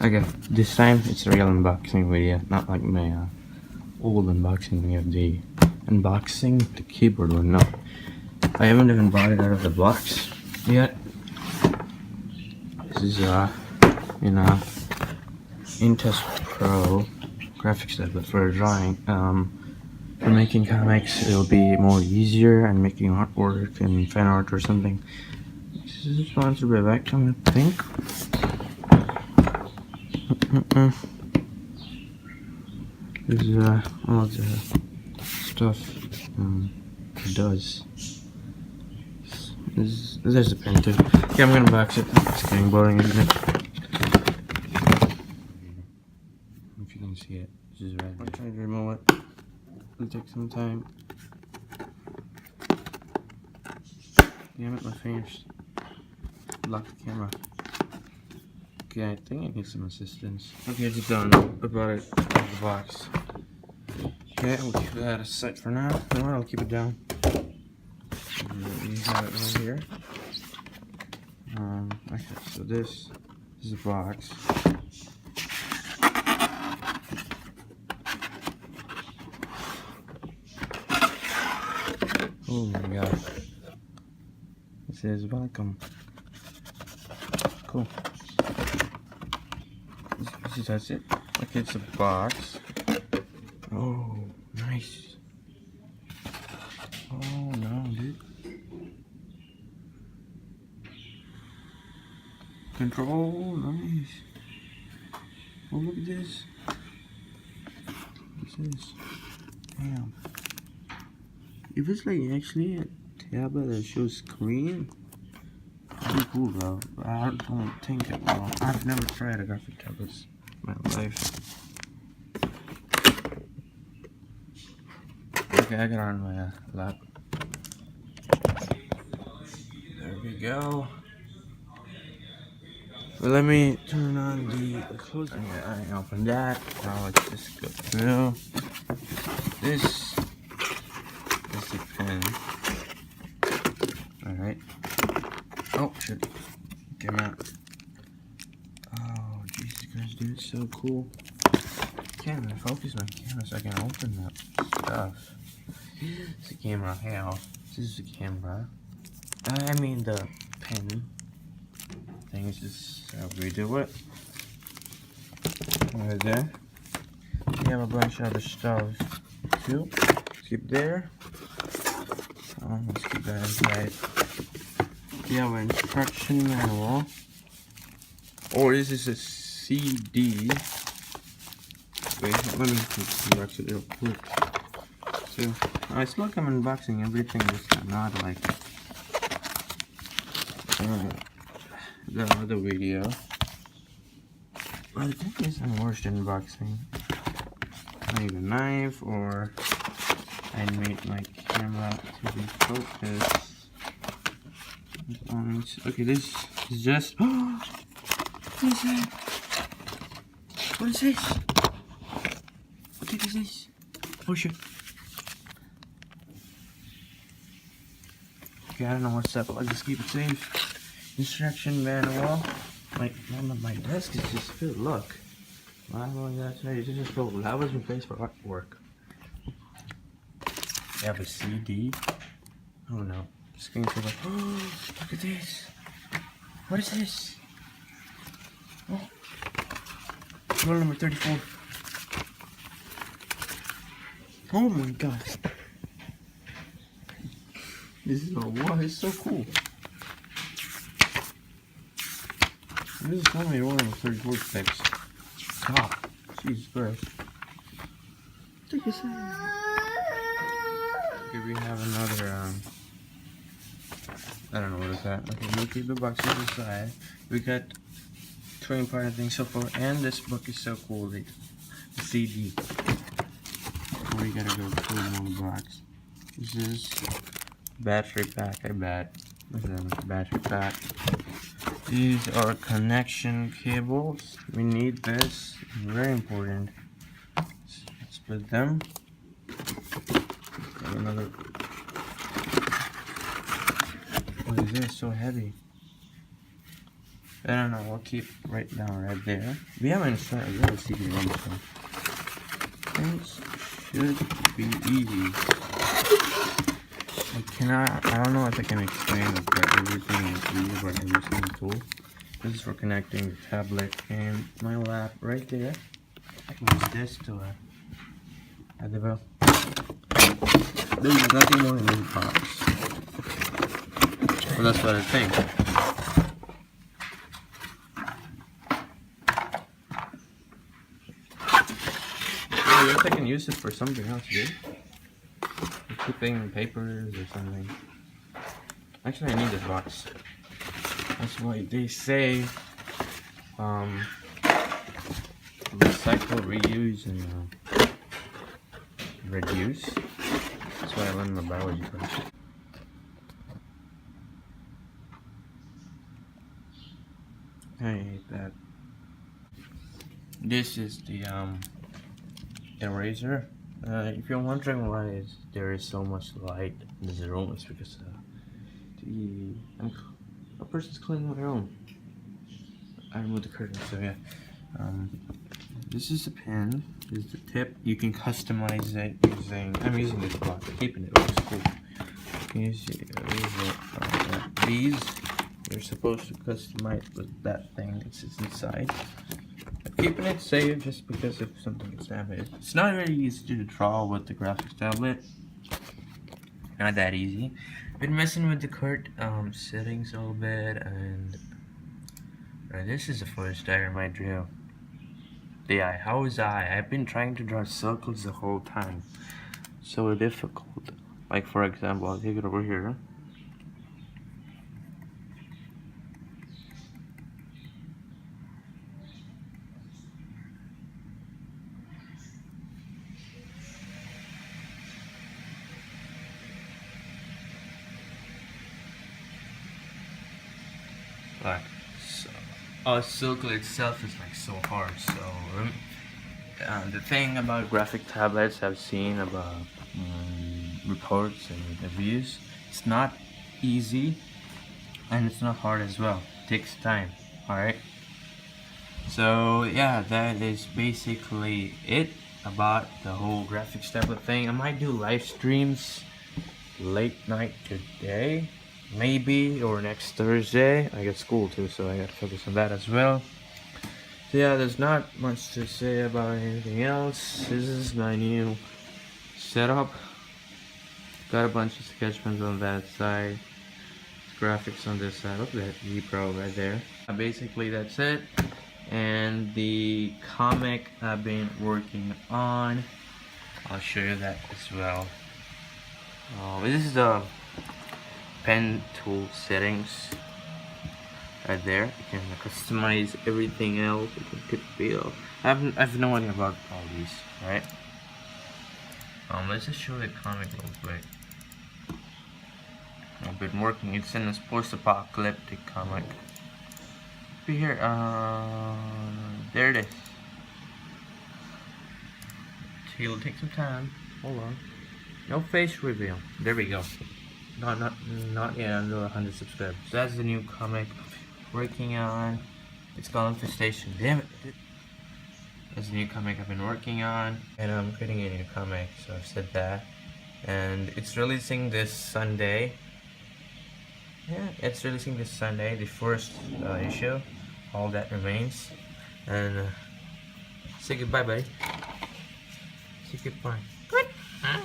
Okay, this time it's a real unboxing video, not like my old unboxing video of the unboxing the keyboard one. No, I haven't even bought it out of the box yet. This is INTUOS Pro graphics tablet for drawing. For making comics, it'll be more easier, and making artwork and fan art or something. This is sponsored by Vacuum, I think. This is all the stuff it does. There's a pen too. Yeah, I'm gonna box it. It's getting boring, isn't it? If you can see it, this is right. I'm trying to remove it. It'll take some time. Damn it, my fingers locked the camera. Okay, I think I need some assistance. Okay, it's done. I brought it out of the box. Okay, we'll keep that aside for now. You know what, I'll keep it down. You have it right here. Okay, so this is a box. Oh my god. It says welcome. Cool. That's it. Okay, it's a box. Oh, nice. Oh no, dude. Control, nice. Oh, look at this. What's this? Damn. If it's like actually a tablet that shows screen, pretty cool, bro. I don't think it will. I've never tried a graphic tablet in my life. Okay, I got it on my lap. There we go. Well, let me turn on the close. Okay, I opened that. Now let's just go through. This is the pen. Alright. Oh, shit. Came out. Oh, Jesus Christ, dude. It's so cool. I can't even focus my camera so I can open that stuff. It's the camera. Hell. This is the camera. I mean the pen. I think it's just how we do it. Right there. We have a bunch of other stuff too. Keep there. Let's keep that inside. We have an instruction manual. Or is this a CD? Wait, let me unbox it real quick. So, it's like I'm unboxing everything, just not like the other video. Well, the thing is, I'm worse at unboxing. I need a knife, or I made my camera to be focused. Okay, this is just. What is that? What is this? What the heck is this? Oh shit. Okay, I don't know what's up, but let's just keep it safe. Instruction manual. My desk is just filled. Look. I'm going outside. This is filled. That was my place for artwork. I have a CD. Oh no. Screen saver. Oh, look at this. What is this? Oh. Model number 34. Oh my god. This is wow, it's so cool. This is only one of the 34 specs. Top. Jesus Christ. Take a second. Okay, we have another I don't know what it's at. Okay, we'll keep the boxes aside. We got three important things so far, and this book is so cool. The CD. Before you gotta go through the box. This is battery pack. I bet. This is a battery pack. These are connection cables. We need this. Very important. Let's split them. Got another. What is this? So heavy. I don't know, we'll keep right down right there. We haven't started, we haven't seen the run, so things should be easy. I don't know if I can explain everything is easy about every single tool. This is for connecting the tablet and my lap right there. I can use this to add the bell. There's nothing more in this box. Well, that's what I think. I guess I can use it for something else, dude. Keeping papers or something. Actually, I need this box. That's why they say recycle, reuse, and reduce. That's why I learned my biology class. I hate that. This is the eraser. If you're wondering why there is so much light in this room, it's because a person's cleaning their room. I removed the curtain, so yeah. This is a pen. This is the tip. You can customize it using. I'm using this block. Keeping it. Looks cool. These you're supposed to customize with that thing that sits inside. Keeping it safe just because if something gets damaged. It's not very easy to draw with the graphics tablet. Not that easy. Been messing with the cart settings a little bit, and this is the first diagram I drew. The eye. How is eye? I've been trying to draw circles the whole time. So difficult. Like for example, I'll take it over here. Like, so, a circle itself is like so hard. So the thing about graphic tablets I've seen about reports and reviews, it's not easy and it's not hard as well. It takes time. Alright, so yeah, that is basically it about the whole graphics tablet thing. I might do live streams late night today, maybe, or next Thursday. I got school too, so I gotta focus on that as well. So yeah, there's not much to say about anything else. This is my new setup. Got a bunch of sketch pens on that side, graphics on this side. Look at that G Pro right there. Basically that's it. And the comic I've been working on, I'll show you that as well. This is the pen tool settings right there. You can customize everything else. You can put bill. I have no idea about all these, right? Let's just show the comic real quick. I've been working. It's in a post-apocalyptic comic. Be here. There it is. It'll take some time. Hold on. No face reveal. There we go. Not yet under 100 subscribers. So that's the new comic I'm working on. It's called Infestation. Damn it. That's the new comic I've been working on, and I'm creating a new comic. So I've said that, and it's releasing this Sunday. Yeah, it's releasing this Sunday, the first issue. All that remains. And say goodbye, buddy. Say goodbye. Good. Huh?